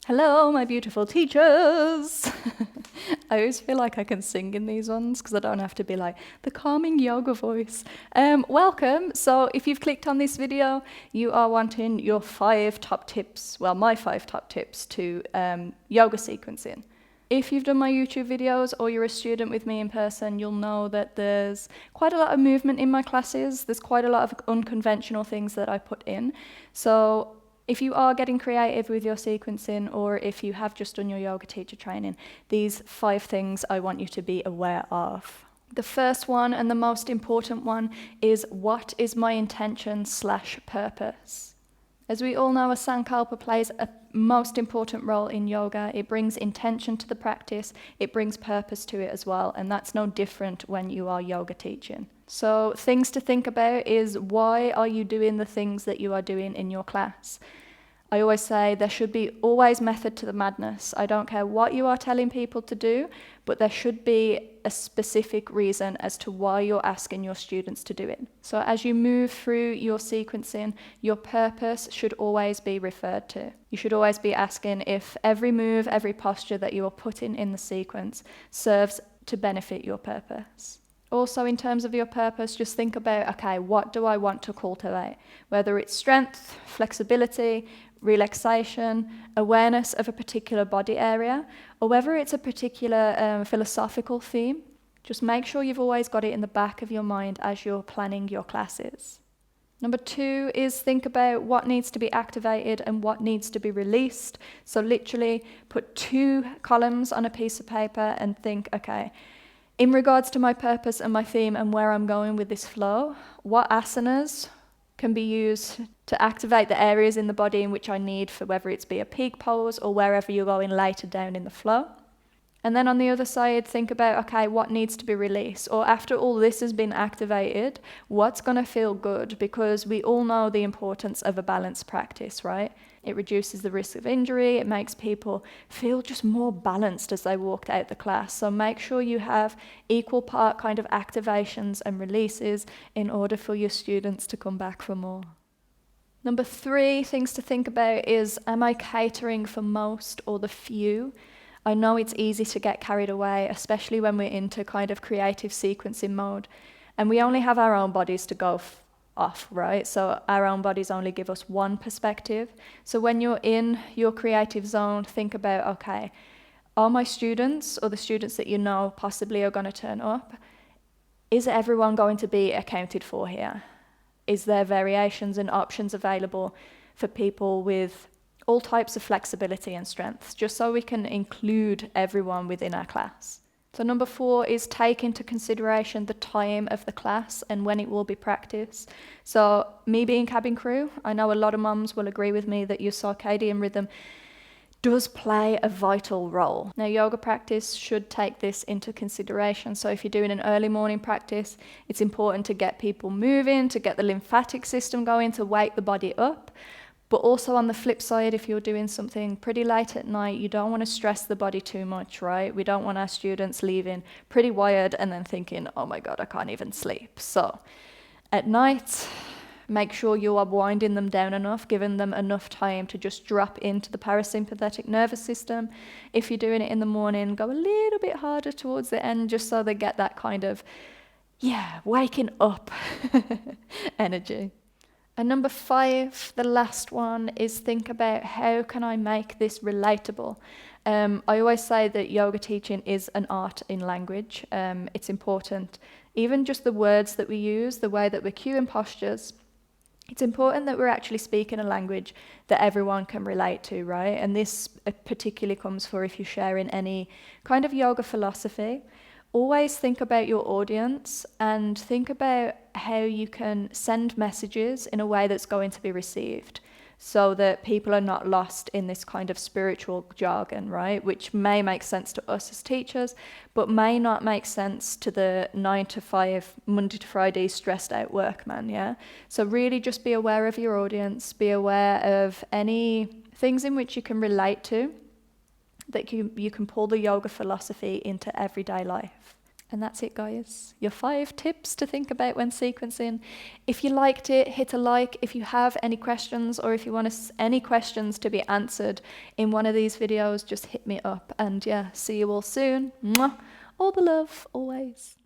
Hello, my beautiful teachers. I always feel like I can sing in these ones because I don't have to be like the calming yoga voice. Welcome. So if you've clicked on this video, you are wanting your 5 top tips, well, my 5 top tips to yoga sequencing. If you've done my YouTube videos or you're a student with me in person, you'll know that there's quite a lot of movement in my classes. There's quite a lot of unconventional things that I put in. So if you are getting creative with your sequencing, or if you have just done your yoga teacher training, these 5 things I want you to be aware of. The first one, and the most important one, is what is my intention/purpose? As we all know, a sankalpa plays a most important role in yoga. It brings intention to the practice, it brings purpose to it as well, and that's no different when you are yoga teaching. So things to think about is, why are you doing the things that you are doing in your class? I always say there should be always method to the madness. I don't care what you are telling people to do, but there should be a specific reason as to why you're asking your students to do it. So as you move through your sequencing, your purpose should always be referred to. You should always be asking if every move, every posture that you are putting in the sequence serves to benefit your purpose. Also, in terms of your purpose, just think about, okay, what do I want to cultivate? Whether it's strength, flexibility, relaxation, awareness of a particular body area, or whether it's a particular philosophical theme, just make sure you've always got it in the back of your mind as you're planning your classes. Number 2 is think about what needs to be activated and what needs to be released. So literally put 2 columns on a piece of paper and think, okay, in regards to my purpose and my theme and where I'm going with this flow, what asanas can be used to activate the areas in the body in which I need, for whether it's be a peak pose or wherever you're going later down in the flow. And then on the other side, think about, okay, what needs to be released? Or after all this has been activated, what's going to feel good? Because we all know the importance of a balanced practice, right? It reduces the risk of injury. It makes people feel just more balanced as they walked out the class. So make sure you have equal part kind of activations and releases in order for your students to come back for more. Number 3 things to think about is, am I catering for most or the few? I know it's easy to get carried away, especially when we're into kind of creative sequencing mode, and we only have our own bodies to go off, right? So our own bodies only give us one perspective. So when you're in your creative zone, think about, okay, are my students, or the students that you know possibly are going to turn up, is everyone going to be accounted for here? Is there variations and options available for people with all types of flexibility and strengths, just so we can include everyone within our class? So number 4 is take into consideration the time of the class and when it will be practiced. So me being cabin crew, I know a lot of mums will agree with me that your circadian rhythm does play a vital role. Now, yoga practice should take this into consideration. So if you're doing an early morning practice, it's important to get people moving, to get the lymphatic system going, to wake the body up. But also on the flip side, if you're doing something pretty late at night, you don't want to stress the body too much, right? We don't want our students leaving pretty wired and then thinking, oh my God, I can't even sleep. So at night, make sure you are winding them down enough, giving them enough time to just drop into the parasympathetic nervous system. If you're doing it in the morning, go a little bit harder towards the end, just so they get that kind of, waking up energy. And number 5, the last one, is think about, how can I make this relatable? I always say that yoga teaching is an art in language. It's important, even just the words that we use, the way that we're cueing postures. It's important that we're actually speaking a language that everyone can relate to, right? And this particularly comes for if you're sharing any kind of yoga philosophy. Always think about your audience and think about how you can send messages in a way that's going to be received, so that people are not lost in this kind of spiritual jargon, right? Which may make sense to us as teachers, but may not make sense to the 9 to 5, Monday to Friday stressed out workman, yeah? So really just be aware of your audience, be aware of any things in which you can relate to, that you can pull the yoga philosophy into everyday life. And that's it, guys. Your 5 tips to think about when sequencing. If you liked it, hit a like. If you have any questions, or if you want any questions to be answered in one of these videos, just hit me up. And yeah, see you all soon. Mwah. All the love, always.